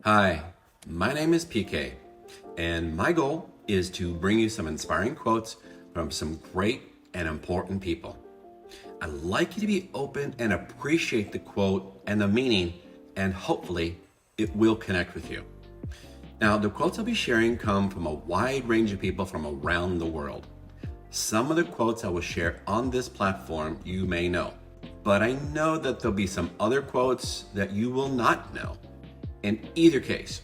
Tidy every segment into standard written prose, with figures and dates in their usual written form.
Hi, my name is PK, and my goal is to bring you some inspiring quotes from some great and important people. I'd like you to be open and appreciate the quote and the meaning, and hopefully it will connect with you. Now, the quotes I'll be sharing come from a wide range of people from around the world. Some of the quotes I will share on this platform you may know, but I know that there'll be some other quotes that you will not know. In either case,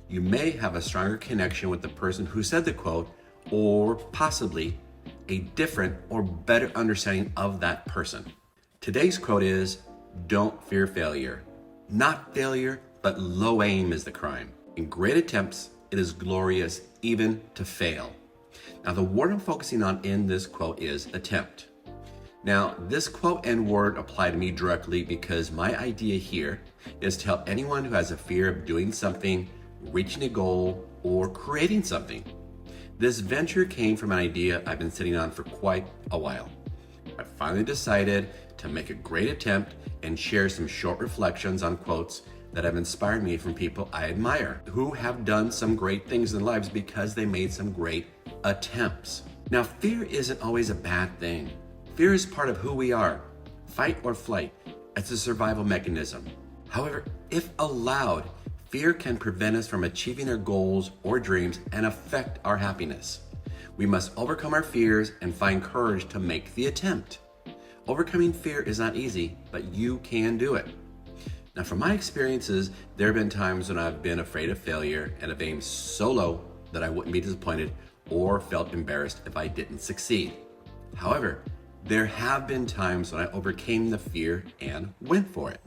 you may have a stronger connection with the person who said the quote, or possibly a different or better understanding of that person. Today's quote is, "Don't fear failure. Not failure, but low aim is the crime. In great attempts, it is glorious even to fail." Now, the word I'm focusing on in this quote is attempt. Now, this quote and word apply to me directly because my idea here is to help anyone who has a fear of doing something, reaching a goal, or creating something. This venture came from an idea I've been sitting on for quite a while. I finally decided to make a great attempt and share some short reflections on quotes that have inspired me from people I admire, who have done some great things in their lives because they made some great attempts. Now, fear isn't always a bad thing. Fear is part of who we are, fight or flight. It's a survival mechanism. However, if allowed, fear can prevent us from achieving our goals or dreams and affect our happiness. We must overcome our fears and find courage to make the attempt. Overcoming fear is not easy, but you can do it. Now, from my experiences, there have been times when I've been afraid of failure and have aimed so low that I wouldn't be disappointed or felt embarrassed if I didn't succeed. However, there have been times when I overcame the fear and went for it.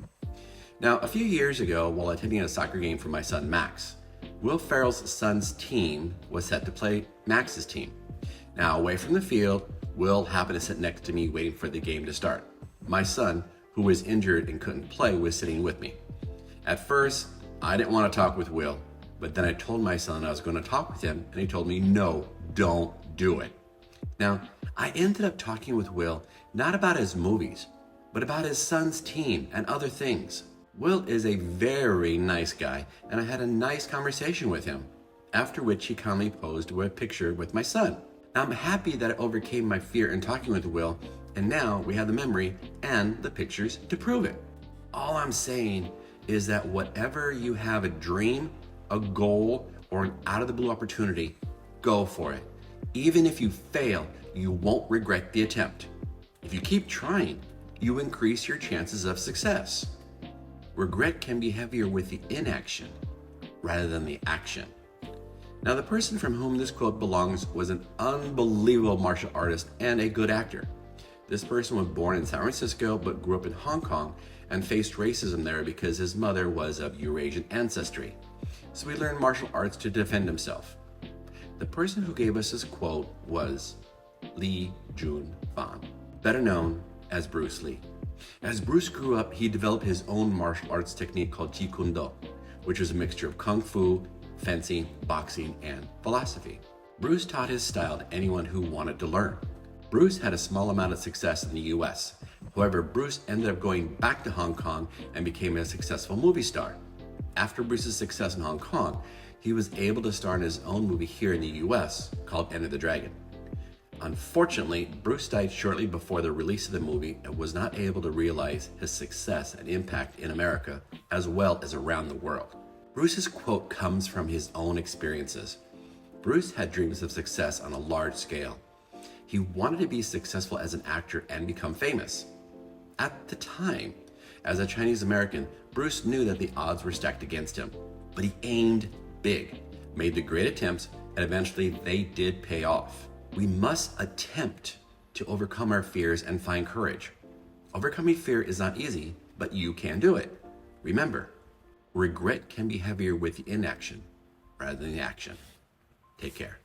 Now, a few years ago, while attending a soccer game for my son Max, Will Ferrell's son's team was set to play Max's team. Now, away from the field, Will happened to sit next to me waiting for the game to start. My son, who was injured and couldn't play, was sitting with me. At first, I didn't want to talk with Will, but then I told my son I was going to talk with him, and he told me, "No, don't do it." Now, I ended up talking with Will not about his movies, but about his son's team and other things. Will is a very nice guy, and I had a nice conversation with him, after which he kindly posed a picture with my son. Now, I'm happy that I overcame my fear in talking with Will, and now we have the memory and the pictures to prove it. All I'm saying is that whatever you have a dream, a goal, or an out-of-the-blue opportunity, go for it. Even if you fail, you won't regret the attempt. If you keep trying, you increase your chances of success. Regret can be heavier with the inaction rather than the action. Now, the person from whom this quote belongs was an unbelievable martial artist and a good actor. This person was born in San Francisco but grew up in Hong Kong and faced racism there because his mother was of Eurasian ancestry. So he learned martial arts to defend himself. The person who gave us this quote was Lee Jun Fan, better known as Bruce Lee. As Bruce grew up, he developed his own martial arts technique called Jeet Kune Do, which was a mixture of kung fu, fencing, boxing, and philosophy. Bruce taught his style to anyone who wanted to learn. Bruce had a small amount of success in the US. However, Bruce ended up going back to Hong Kong and became a successful movie star. After Bruce's success in Hong Kong, he was able to star in his own movie here in the US called Enter the Dragon. Unfortunately, Bruce died shortly before the release of the movie and was not able to realize his success and impact in America as well as around the world. Bruce's quote comes from his own experiences. Bruce had dreams of success on a large scale. He wanted to be successful as an actor and become famous. At the time, as a Chinese American, Bruce knew that the odds were stacked against him, but he aimed big, made the great attempts, and eventually they did pay off. We must attempt to overcome our fears and find courage. Overcoming fear is not easy, but you can do it. Remember, regret can be heavier with the inaction rather than the action. Take care.